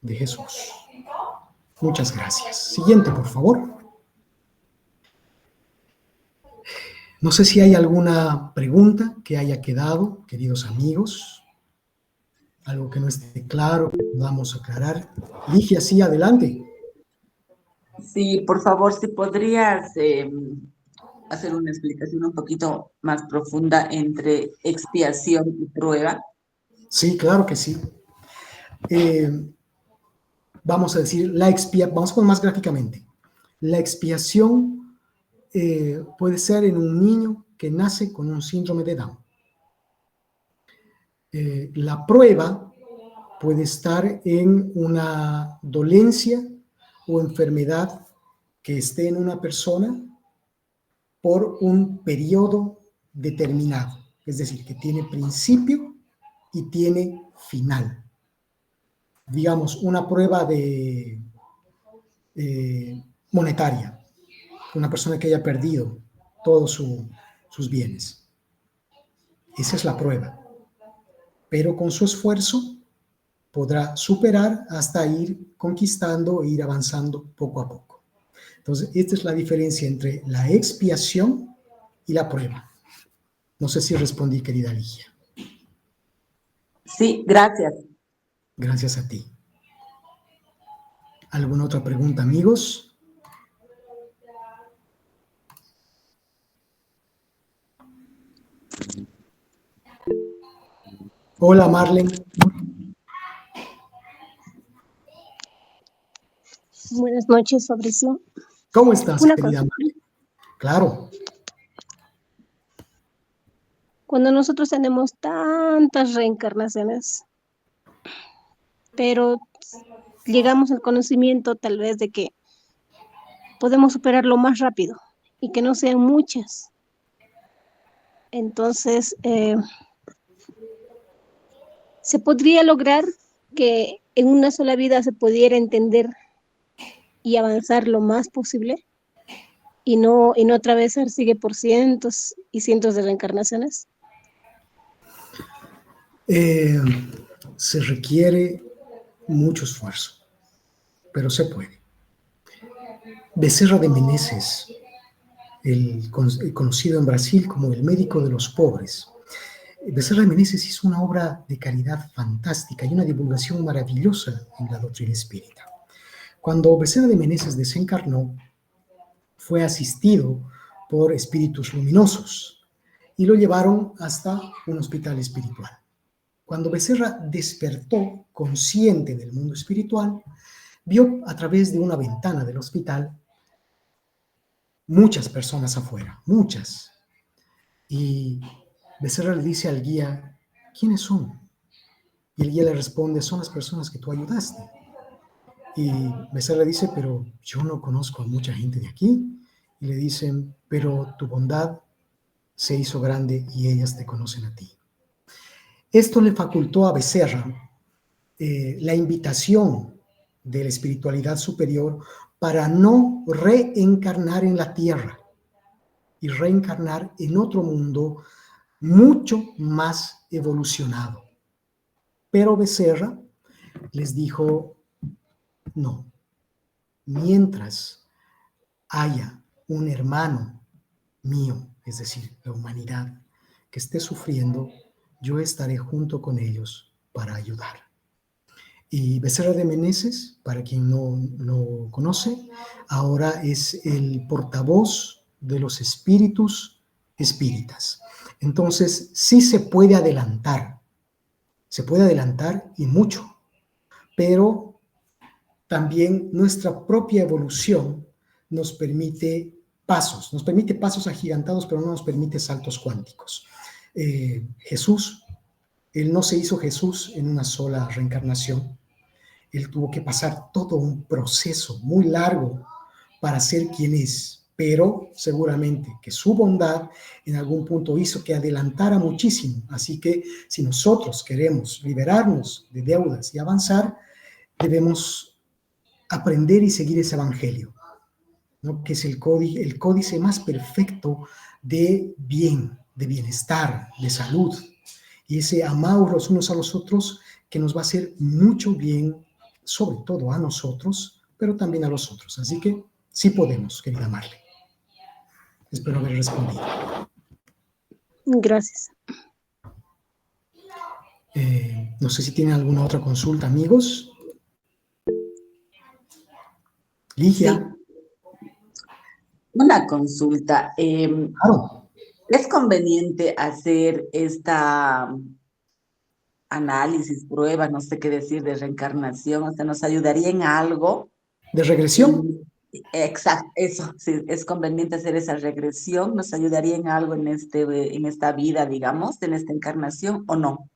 de Jesús. Muchas gracias. Siguiente, por favor. No sé si hay alguna pregunta que haya quedado, queridos amigos. Algo que no esté claro, que podamos aclarar. Ligia, sí, adelante. Sí, por favor, si podrías hacer una explicación un poquito más profunda entre expiación y prueba. Sí, claro que sí. Vamos a decir, vamos a poner más gráficamente. La expiación puede ser en un niño que nace con un síndrome de Down. La prueba puede estar en una dolencia o enfermedad que esté en una persona por un periodo determinado, es decir, que tiene principio y tiene final. Digamos, una prueba de monetaria, una persona que haya perdido todos sus bienes. Esa es la prueba. Pero con su esfuerzo podrá superar hasta ir conquistando e ir avanzando poco a poco. Entonces, esta es la diferencia entre la expiación y la prueba. No sé si respondí, querida Ligia. Sí, gracias. Gracias a ti. ¿Alguna otra pregunta, amigos? Hola, Marlene. Buenas noches, Fabricio. ¿Cómo estás, Una querida cosa, Marlene? Claro. Cuando nosotros tenemos tantas reencarnaciones, pero llegamos al conocimiento tal vez de que podemos superarlo más rápido y que no sean muchas. Entonces, se podría lograr que en una sola vida se pudiera entender y avanzar lo más posible y no atravesar, sigue por cientos y cientos de reencarnaciones. Se requiere mucho esfuerzo, pero se puede. Becerra de Menezes, el conocido en Brasil como el médico de los pobres. Becerra de Menezes hizo una obra de caridad fantástica y una divulgación maravillosa en la doctrina espírita. Cuando Becerra de Menezes desencarnó, fue asistido por espíritus luminosos y lo llevaron hasta un hospital espiritual. Cuando Becerra despertó consciente del mundo espiritual, vio a través de una ventana del hospital muchas personas afuera, muchas. Y Becerra le dice al guía, ¿quiénes son? Y el guía le responde, son las personas que tú ayudaste. Y Becerra le dice, pero yo no conozco a mucha gente de aquí. Y le dicen, pero tu bondad se hizo grande y ellas te conocen a ti. Esto le facultó a Becerra la invitación de la espiritualidad superior para no reencarnar en la tierra y reencarnar en otro mundo mucho más evolucionado. Pero Becerra les dijo, no, mientras haya un hermano mío, es decir, la humanidad, que esté sufriendo, yo estaré junto con ellos para ayudar. Y Becerra de Menezes, para quien no lo conoce, ahora es el portavoz de los espíritus espíritas. Entonces, sí se puede adelantar y mucho, pero también nuestra propia evolución nos permite pasos agigantados, pero no nos permite saltos cuánticos. Jesús, él no se hizo Jesús en una sola reencarnación. Él tuvo que pasar todo un proceso muy largo para ser quien es, pero seguramente que su bondad en algún punto hizo que adelantara muchísimo. Así que si nosotros queremos liberarnos de deudas y avanzar, debemos aprender y seguir ese evangelio, ¿no? Que es el códice más perfecto de bien, de bienestar, de salud. Y ese amaos los unos a los otros que nos va a hacer mucho bien, sobre todo a nosotros, pero también a los otros. Así que sí podemos, querida Marley. Espero haber respondido. Gracias. No sé si tienen alguna otra consulta, amigos. Ligia. Sí. Una consulta. Claro. ¿Es conveniente hacer esta análisis, prueba, no sé qué decir, de reencarnación? O sea, ¿nos ayudaría en algo? ¿De regresión? Exacto, eso, sí, es conveniente hacer esa regresión. ¿Nos ayudaría en algo en esta vida, digamos, en esta encarnación o no?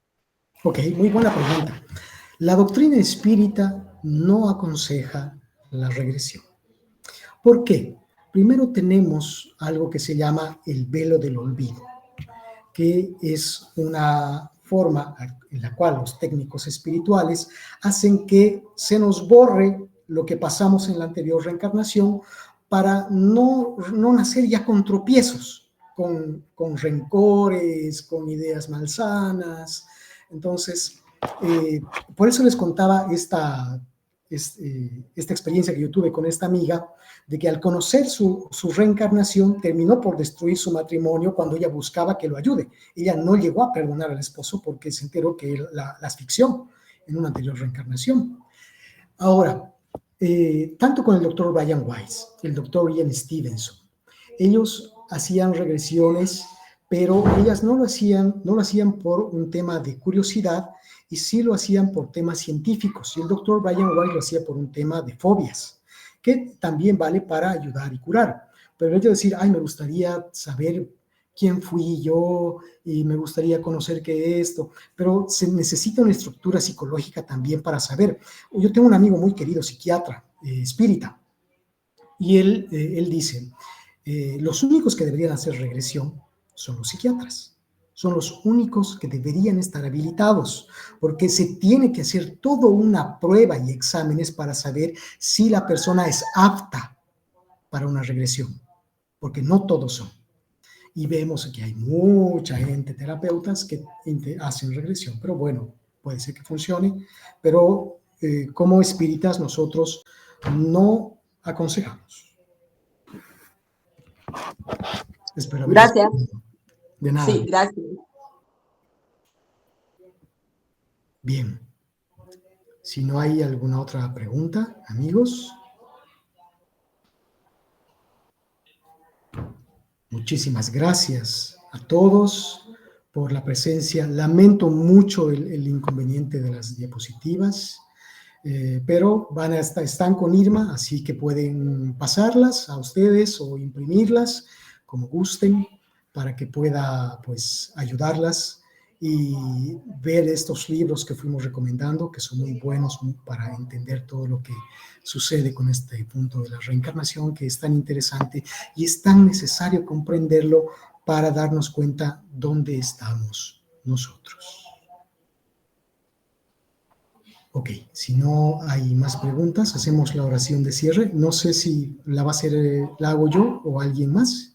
Ok, muy buena pregunta. La doctrina espírita no aconseja la regresión. ¿Por qué? Primero tenemos algo que se llama el velo del olvido, que es una forma en la cual los técnicos espirituales hacen que se nos borre lo que pasamos en la anterior reencarnación para no nacer ya con tropiezos, con rencores, con ideas malsanas. Entonces, por eso les contaba esta experiencia que yo tuve con esta amiga, de que al conocer su reencarnación terminó por destruir su matrimonio cuando ella buscaba que lo ayude. Ella no llegó a perdonar al esposo porque se enteró que él la asfixió en una anterior reencarnación. Ahora, tanto con el doctor Brian Weiss, el doctor Ian Stevenson, ellos hacían regresiones, pero ellas no lo hacían por un tema de curiosidad, y sí lo hacían por temas científicos. Y el doctor Brian Weiss lo hacía por un tema de fobias, que también vale para ayudar y curar. Pero el hecho de decir, ay, me gustaría saber quién fui yo y me gustaría conocer qué es esto, pero se necesita una estructura psicológica también para saber. Yo tengo un amigo muy querido, psiquiatra, espírita, y él dice, los únicos que deberían hacer regresión son los psiquiatras. Son los únicos que deberían estar habilitados, porque se tiene que hacer toda una prueba y exámenes para saber si la persona es apta para una regresión, porque no todos son. Y vemos que hay mucha gente, terapeutas, que hacen regresión, pero bueno, puede ser que funcione, pero como espíritas nosotros no aconsejamos. Espero haber Gracias. respondido. De nada. Sí, gracias. Bien. Si no hay alguna otra pregunta, amigos. Muchísimas gracias a todos por la presencia. Lamento mucho el inconveniente de las diapositivas, pero están con Irma, así que pueden pasarlas a ustedes o imprimirlas como gusten para que pueda pues ayudarlas y ver estos libros que fuimos recomendando, que son muy buenos para entender todo lo que sucede con este punto de la reencarnación, que es tan interesante y es tan necesario comprenderlo para darnos cuenta dónde estamos nosotros. Ok, si no hay más preguntas, hacemos la oración de cierre. No sé si la va a hacer, la hago yo o alguien más.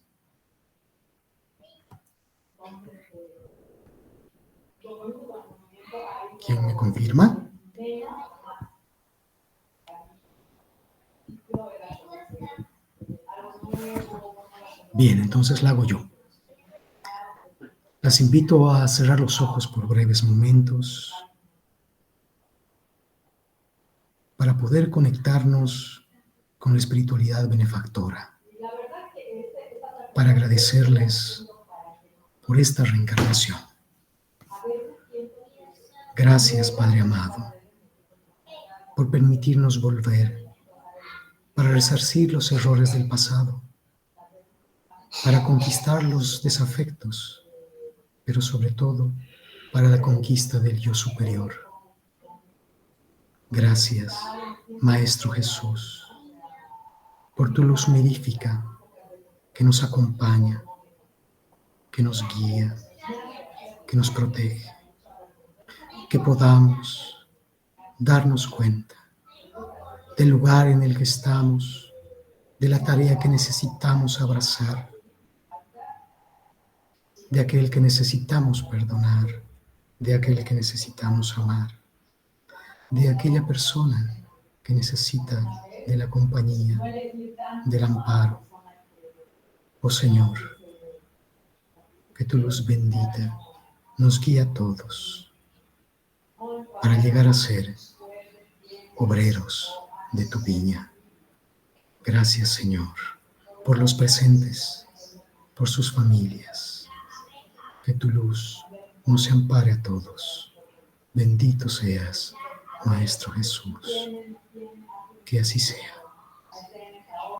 ¿Quién me confirma? Bien, entonces la hago yo. Las invito a cerrar los ojos por breves momentos para poder conectarnos con la espiritualidad benefactora, para agradecerles por esta reencarnación. Gracias, Padre amado, por permitirnos volver, para resarcir los errores del pasado, para conquistar los desafectos, pero sobre todo para la conquista del yo superior. Gracias, Maestro Jesús, por tu luz mirífica que nos acompaña, que nos guía, que nos protege, que podamos darnos cuenta del lugar en el que estamos, de la tarea que necesitamos abrazar, de aquel que necesitamos perdonar, de aquel que necesitamos amar, de aquella persona que necesita de la compañía, del amparo. Oh Señor, que tu luz bendita nos guíe a todos para llegar a ser obreros de tu viña. Gracias, Señor, por los presentes, por sus familias. Que tu luz nos ampare a todos. Bendito seas, Maestro Jesús. Que así sea.